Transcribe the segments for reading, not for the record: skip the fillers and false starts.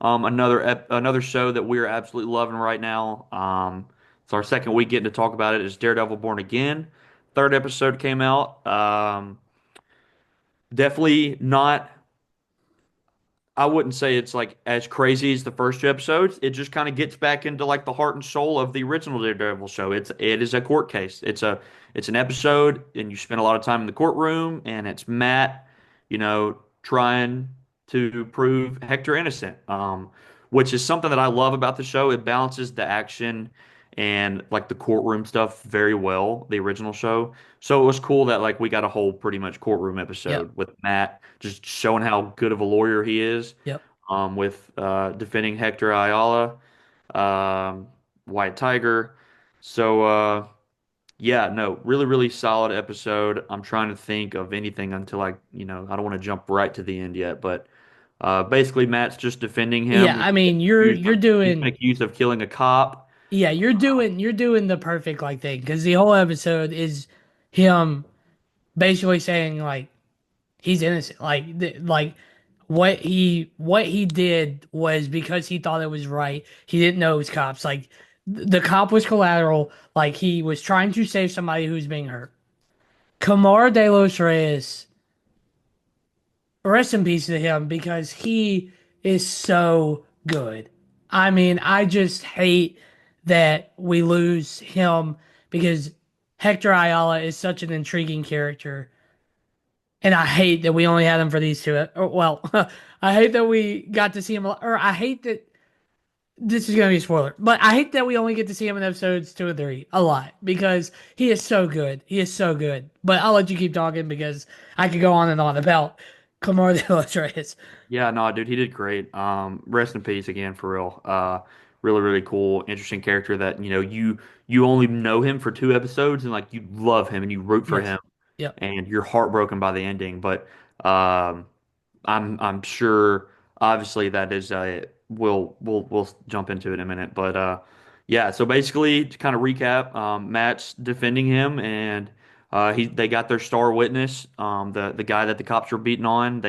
Another show that we're absolutely loving right now. It's our second week getting to talk about it. Is Daredevil Born Again? Third episode came out. Definitely not. I wouldn't say it's like as crazy as the first two episodes. It just kind of gets back into like the heart and soul of the original Daredevil show. It is a court case. It's an episode, and you spend a lot of time in the courtroom, and it's Matt, trying to prove Hector innocent. Which is something that I love about the show. It balances the action and like the courtroom stuff very well, the original show. So it was cool that like we got a whole pretty much courtroom Yep. episode with Matt just showing how good of a lawyer he is, Yep. with defending Hector Ayala, um, White Tiger. So yeah, no, really, really solid episode. I'm trying to think of anything until I don't want to jump right to the end yet, but basically Matt's just defending Yeah, him. I mean, He's been accused of killing a cop. you're doing the perfect like thing because the whole episode is him basically saying like he's innocent. Like what he did was because he thought it was right. He didn't know it was cops. Like the cop was collateral. Like he was trying to save somebody who's being hurt. Kamar De Los Reyes, rest in peace to him because he is so good. I mean, I just hate that we lose him because Hector Ayala is such an intriguing character. And I hate that we only had him for these two. Well, I hate that we got to see him, or I hate that this is going to be a spoiler, but I hate that we only get to see him in episodes 2 and 3 a lot because he is so good. He is so good. But I'll let you keep talking because I could go on and on about Camaro de los Reyes. Yeah, no, dude, he did great. Rest in peace again, for real. Really, really cool, interesting character that you only know him for two episodes, and like you love him and you root for Yes. him, Yep. and you're heartbroken by the ending. But um, I'm sure, obviously, that is we'll jump into it in a minute. But yeah, so basically, to kind of recap, Matt's defending him, and they got their star witness, the guy that the cops were beating on.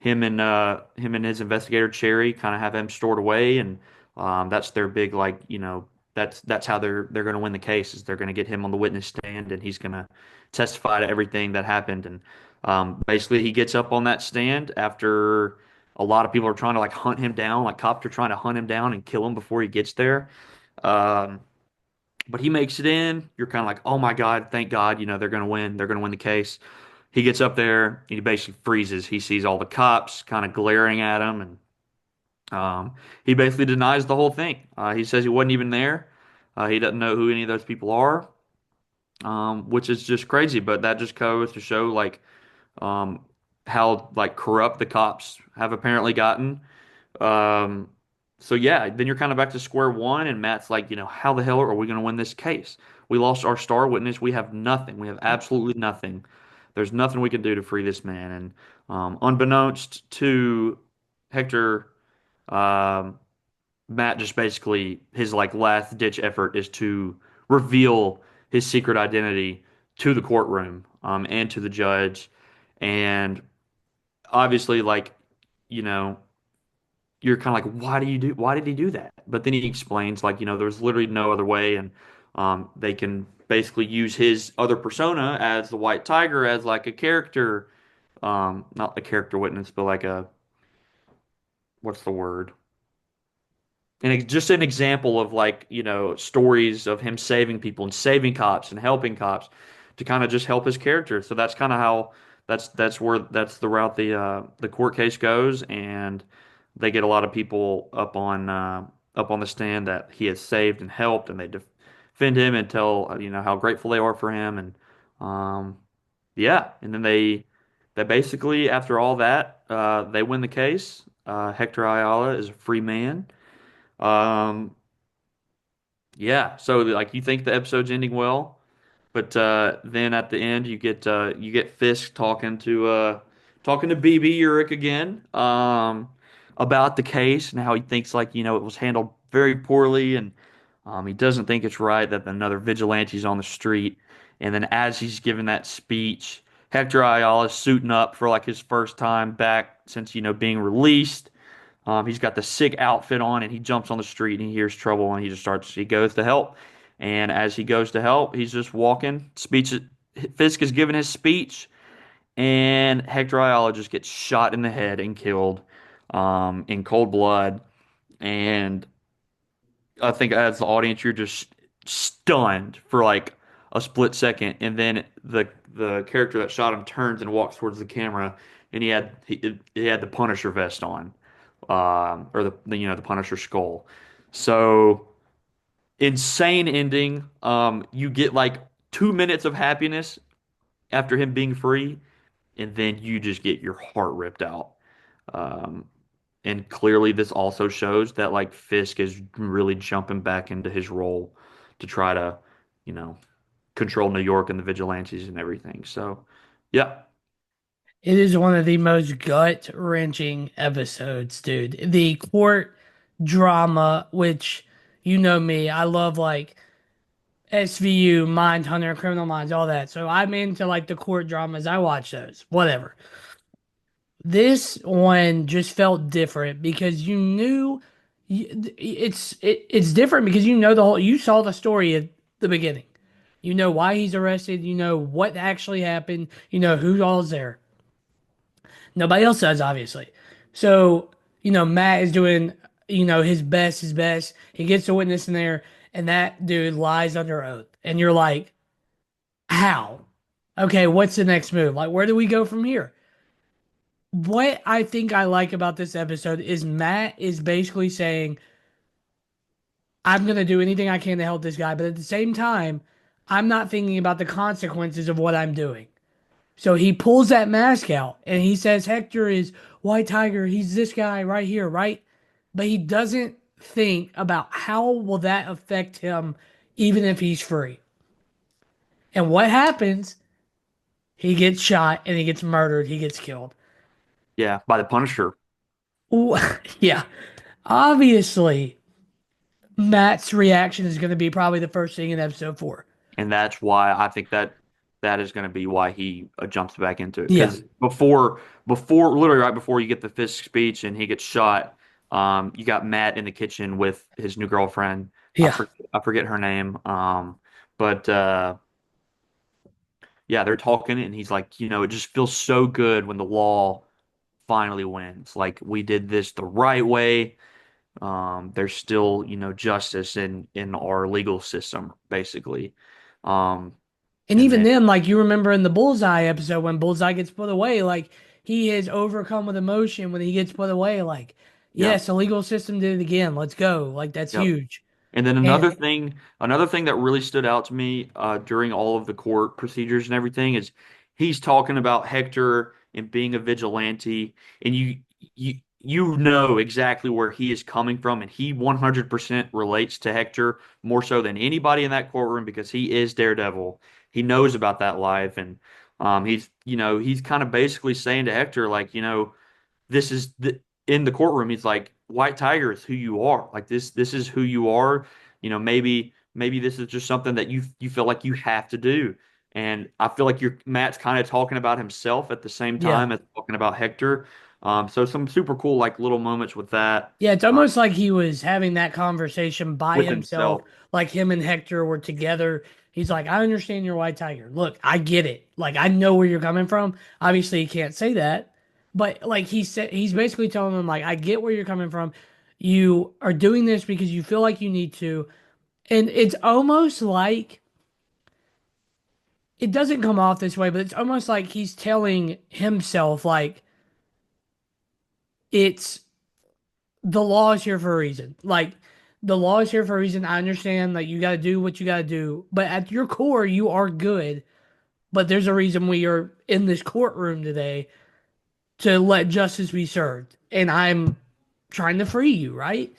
Him and his investigator Cherry kind of have him stored away, and that's their big, like, that's how they're going to win the case, is they're going to get him on the witness stand, and he's going to testify to everything that happened. And basically, he gets up on that stand after a lot of people are trying to like hunt him down, like cops are trying to hunt him down and kill him before he gets there. Um, but he makes it in. You're kind of like, oh my God, thank God, they're going to win. They're going to win the case. He gets up there and he basically freezes. He sees all the cops kind of glaring at him, and he basically denies the whole thing. He says he wasn't even there. He doesn't know who any of those people are, which is just crazy. But that just goes to show like um, how like corrupt the cops have apparently gotten. Um, so yeah, then you're kind of back to square one, and Matt's like, how the hell are we going to win this case? We lost our star witness. We have nothing. We have absolutely nothing. There's nothing we can do to free this man. And unbeknownst to Hector, um, Matt just basically his like last ditch effort is to reveal his secret identity to the courtroom, and to the judge. And obviously, like, you know, you're kind of like, why did he do that? But then he explains, like, there's literally no other way. And they can basically use his other persona as the White Tiger as like a character, not a character witness, but like what's the word? And just an example of like, stories of him saving people and saving cops and helping cops to kind of just help his character. So that's kind of how that's the route the court case goes, and they get a lot of people up on the stand that he has saved and helped, and they defend him and tell how grateful they are for him. And um yeah, and then they basically, after all that, they win the case. Hector Ayala is a free man. um, yeah, so like you think the episode's ending well, but then at the end you get Fisk talking to BB Urich again, about the case and how he thinks like it was handled very poorly, and he doesn't think it's right that another vigilante's on the street. And then as he's giving that speech, Hector Ayala is suiting up for like his first time back since being released. He's got the sick outfit on and he jumps on the street and he hears trouble and he goes to help. And as he goes to help, he's just walking. Fisk is giving his speech and Hector Ayala just gets shot in the head and killed in cold blood. And I think as the audience, you're just stunned for like a split second, and then the character that shot him turns and walks towards the camera, and he had the Punisher vest on, or the Punisher skull. So insane ending. You get like 2 minutes of happiness after him being free, and then you just get your heart ripped out. Um, and clearly, this also shows that like Fisk is really jumping back into his role to try to, you know, control New York and the vigilantes and everything. So, yeah, It is one of the most gut-wrenching episodes, dude. The court drama, which you know me, I love like SVU, Mindhunter, Criminal Minds, all that. So I'm into like the court dramas. I watch those, whatever. This one just felt different because you knew it's different because you know you saw the story at the beginning. You know why he's arrested. You know what actually happened. You know who all's there. Nobody else does, obviously. So, Matt is doing, his best. He gets a witness in there, and that dude lies under oath. And you're like, how? Okay, what's the next move? Like, where do we go from here? What I think I like about this episode is Matt is basically saying, I'm going to do anything I can to help this guy. But at the same time, I'm not thinking about the consequences of what I'm doing. So he pulls that mask out and he says Hector is White Tiger. He's this guy right here, right? But he doesn't think about how will that affect him even if he's free. And what happens? He gets shot and he gets murdered. He gets killed. yeah, by the Punisher. Ooh, yeah. Obviously, Matt's reaction is going to be probably the first thing in episode 4. And that's why I think that is going to be why he jumps back into it. Yeah. Because literally right before you get the Fisk speech and he gets shot, you got Matt in the kitchen with his new girlfriend. Yeah. I forget her name. But yeah, they're talking, and he's like, it just feels so good when the law finally wins. Like we did this the right way. There's still, justice in our legal system, basically. Um, And and even then, then, like you remember in the Bullseye episode when Bullseye gets put away, like he is overcome with emotion when he gets put away. Like, yeah, yes, the legal system did it again. Let's go. Like that's yeah. huge. And then And another thing that really stood out to me during all of the court procedures and everything is he's talking about Hector and being a vigilante, and you know exactly where he is coming from, and he 100% relates to Hector more so than anybody in that courtroom because he is Daredevil. He knows about that life, and he's kind of basically saying to Hector like, this is in the courtroom. He's like, White Tiger is who you are. Like this is who you are. Maybe this is just something that you feel like you have to do. And I feel like Matt's kind of talking about himself at the same yeah, time as talking about Hector. So some super cool like little moments with that yeah, it's almost like he was having that conversation by with himself, himself. like him and Hector were together. He's like, I understand you're White Tiger. Look, I get it. Like, I know where you're coming from. Obviously, he can't say that, but like he said, he's basically telling him, like, I get where you're coming from. You are doing this because you feel like you need to. And it's almost like it doesn't come off this way, but it's almost like he's telling himself, like, it's the law is here for a reason. Like, the law is here for a reason. I understand that you got to do what you got to do, but at your core, you are good. But there's a reason we are in this courtroom today to let justice be served. And I'm trying to free you, right?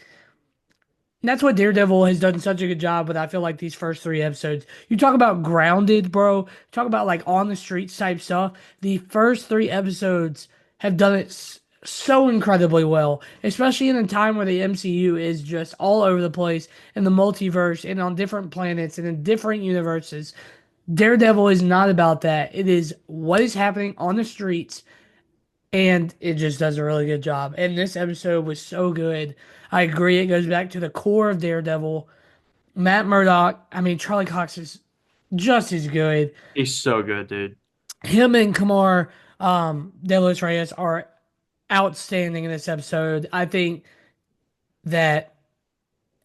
And that's what Daredevil has done such a good job with. I feel like these first 3 episodes. You talk about grounded, bro. Talk about like on the streets type stuff. The first 3 episodes have done it so incredibly well, especially in a time where the MCU is just all over the place in the multiverse and on different planets and in different universes. Daredevil is not about that. It is what is happening on the streets and it just does a really good job. And this episode was so good. I agree. It goes back to the core of Daredevil. Matt Murdock, I mean, Charlie Cox is just as good. He's so good, dude. Him and Kamar De Los Reyes are outstanding in this episode. I think that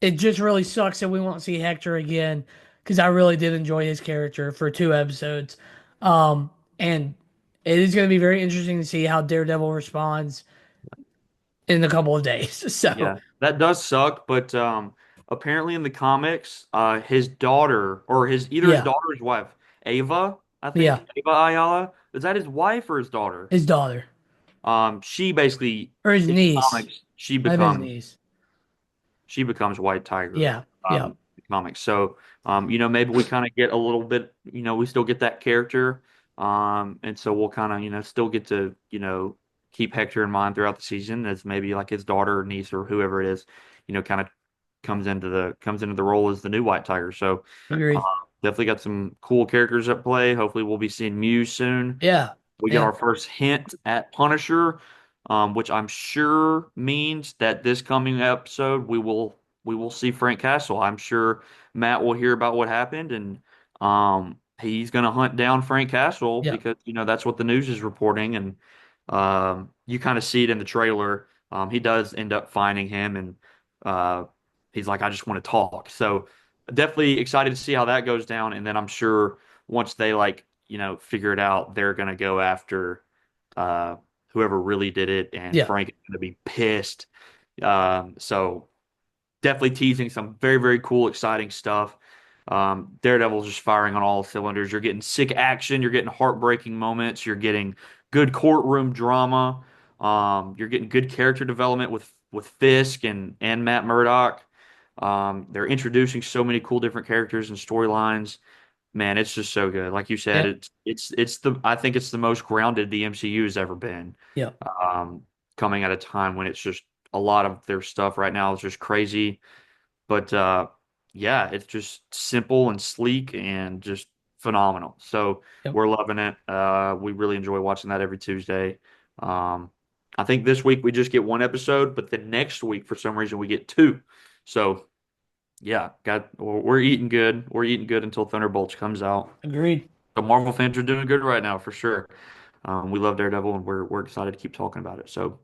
it just really sucks that we won't see Hector again because I really did enjoy his character for 2 episodes. And it is going to be very interesting to see how Daredevil responds in a couple of days. So, Yeah, that does suck, but apparently in the comics, his daughter or his either his yeah, daughter or his wife, Ava, I yeah, think, Ava Ayala, is that his wife or his daughter? his daughter She basically or his in the niece. comics I have his niece. she becomes White Tiger, Yeah, yeah, in the comics. So, maybe we kind of get a little bit, we still get that character, and so we'll kind of, still get to, keep Hector in mind throughout the season as maybe like his daughter or niece or whoever it is, kind of comes into the role as the new White Tiger. So, uh, agreed. definitely got some cool characters at play. Hopefully, we'll be seeing Muse soon. Yeah, We get yeah, our first hint at Punisher, which I'm sure means that this coming episode we will see Frank Castle. I'm sure Matt will hear about what happened, and he's going to hunt down Frank Castle yeah, because that's what the news is reporting, and you kind of see it in the trailer. He does end up finding him, and uh, he's like, "I just want to talk." So definitely excited to see how that goes down, and then I'm sure once they like figure it out, they're gonna go after uh, whoever really did it, and yeah, Frank is gonna be pissed. So definitely teasing some very, very cool, exciting stuff. Daredevil's just firing on all cylinders. You're getting sick action, you're getting heartbreaking moments, you're getting good courtroom drama. You're getting good character development with Fisk and Matt Murdock. They're introducing so many cool different characters and storylines. Man, it's just so good. Like you said, yeah, it's I think it's the most grounded the MCU has ever been. yeah, Um, Coming at a time when it's just a lot of their stuff right now is just crazy. But yeah, it's just simple and sleek and just phenomenal. So yeah. we're loving it. We really enjoy watching that every Tuesday. Um, I think this week we just get one episode, but the next week for some reason we get two. So yeah, we're eating good. We're eating good until Thunderbolts comes out. Agreed. The Marvel fans are doing good right now for sure. We love Daredevil, and we're excited to keep talking about it. So